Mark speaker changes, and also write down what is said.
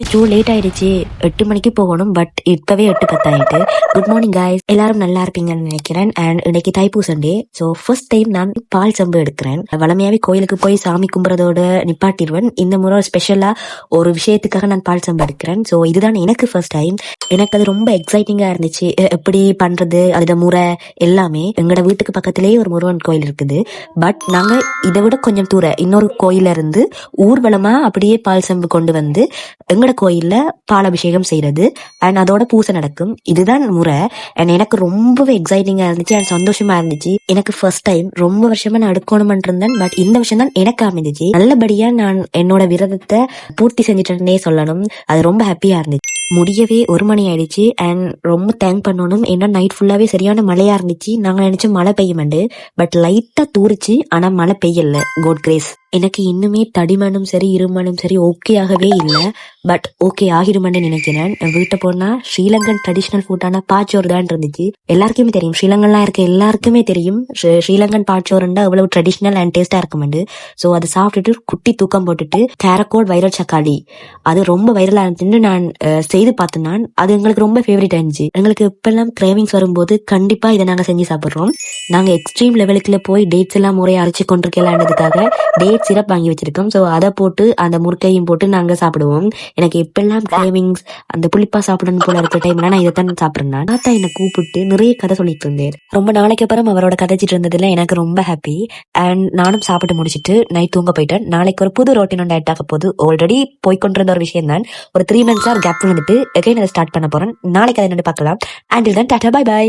Speaker 1: அச்சோ லேட் ஆயிடுச்சு, 8 மணிக்கு போகணும். பட் இப்பவே 8:10 ஆயிட்டு. குட் மார்னிங் guys, எல்லாரும் நல்லா இருப்பீங்கன்னு நினைக்கிறேன். அண்ட் இன்னைக்கு தைப்பூசண்டே. ஸோ ஃபர்ஸ்ட் டைம் நான் பால் சம்பு எடுக்கிறேன். வளமையாவே கோயிலுக்கு போய் சாமி கும்புறதோட நிப்பாட்டிடுவேன். இந்த முறை ஸ்பெஷலா ஒரு விஷயத்துக்காக நான் பால் சம்பு எடுக்கிறேன். ஸோ இதுதான் எனக்கு ஃபர்ஸ்ட் டைம். எனக்கு அது ரொம்ப எக்ஸைட்டிங்கா இருந்துச்சு. எப்படி பண்றது, அதோட முறை எல்லாமே. எங்களோட வீட்டுக்கு பக்கத்திலேயே ஒரு முருகன் கோயில் இருக்குது. பட் நாங்க இதை விட கொஞ்சம் தூரம் இன்னொரு கோயில இருந்து ஊர்வலமா அப்படியே பால் சம்பு கொண்டு வந்து எங்கட கோயில்ல பாலாபிஷேகம் செய்யறது அண்ட் அதோட பூசை நடக்கும். இதுதான் முறை. அண்ட் எனக்கு ரொம்பவே எக்ஸைட்டிங்கா இருந்துச்சு அண்ட் சந்தோஷமா இருந்துச்சு. எனக்கு ஃபர்ஸ்ட் டைம். ரொம்ப வருஷமா நான் எடுக்கணும்னு இருந்தேன். பட் இந்த வருஷம் தான் எனக்கு அமைஞ்சிச்சு. நல்லபடியா நான் என்னோட விரதத்தை பூர்த்தி செஞ்சுட்டேன்னே சொல்லணும். அது ரொம்ப ஹாப்பியா இருந்துச்சு. முடியவே 1 மணி ஆயிடுச்சு அண்ட் ரொம்ப தேங்க் பண்ணணும். ஏன்னா நைட் ஃபுல்லாவே சரியான மழையா இருந்துச்சு. நாங்க நினைச்சோம் மழை பெய்யுமெண்டு. பட் லைட்டா தூரிச்சு, ஆனா மழை பெய்யல. Code grace. எனக்கு இன்னுமே தடிமனும் சரி இருமனும் சரி ஓகே ஆகவே இல்லை. பட் ஓகே ஆகிருமென்னு நினைக்கிறேன். வீட்டை போனா ஸ்ரீலங்கன் ட்ரெடிஷனல் ஃபுட்டான பாச்சோறு தான் இருந்துச்சு. எல்லாருக்குமே தெரியும், ஸ்ரீலங்கன்லாம் இருக்க எல்லாருக்குமே தெரியும் ஸ்ரீலங்கன் பாச்சோறுண்டா எவ்வளவு ட்ரெடிஷனல் அண்ட் டேஸ்டா இருக்குமெண்டு. ஸோ அதை சாப்பிட்டுட்டு குட்டி தூக்கம் போட்டுட்டு கேரக்கோட் வைரல் சக்காளி அது ரொம்ப வைரலா இருந்துச்சுன்னு நான் செய்து பார்த்தேன். நான் அது எங்களுக்கு ரொம்ப ஃபேவரட் ஆயிருந்துச்சு. எங்களுக்கு இப்பெல்லாம் கிரேவிங்ஸ் வரும்போது கண்டிப்பா இதை நாங்க செஞ்சு சாப்பிடுறோம். நாங்க எக்ஸ்ட்ரீம் லெவலுக்குள்ள போய் டேட்ஸ் எல்லாம் முறையை அரைச்சு கொண்டிருக்கலான்றதுக்காக டேட் சிரப் வாங்கி வச்சிருக்கோம். ஸோ அதை போட்டு அந்த முறுக்கையும் போட்டு நாங்க சாப்பிடுவோம். எனக்கு எப்பெல்லாம் கிரேவிங்ஸ் அந்த புளிப்பா சாப்பிடணும் போல இருக்க டைம்ல நான் இதைத்தான் சாப்பிடுறேன். தாத்தா என்னை கூப்பிட்டு நிறைய கதை சொல்லிட்டு இருந்தார். ரொம்ப நாளைக்கு அப்புறம் அவரோட கதைச்சிட்டு இருந்ததுல எனக்கு ரொம்ப ஹாப்பி. அண்ட் நானும் சாப்பிட்டு முடிச்சிட்டு நைட் தூங்க போயிட்டேன். நாளைக்கு ஒரு புது ரொட்டீன் ஒன்று ஆட் ஆக போகுது. ஆல்ரெடி போய்கொண்டிருந்த ஒரு விஷயம் தான். ஒரு 3 months கேப் வந்துட்டு எகைன் அதை ஸ்டார்ட் பண்ண போறேன். நாளைக்கு அதை என்னன்னு பார்க்கலாம். Until then tata bye by.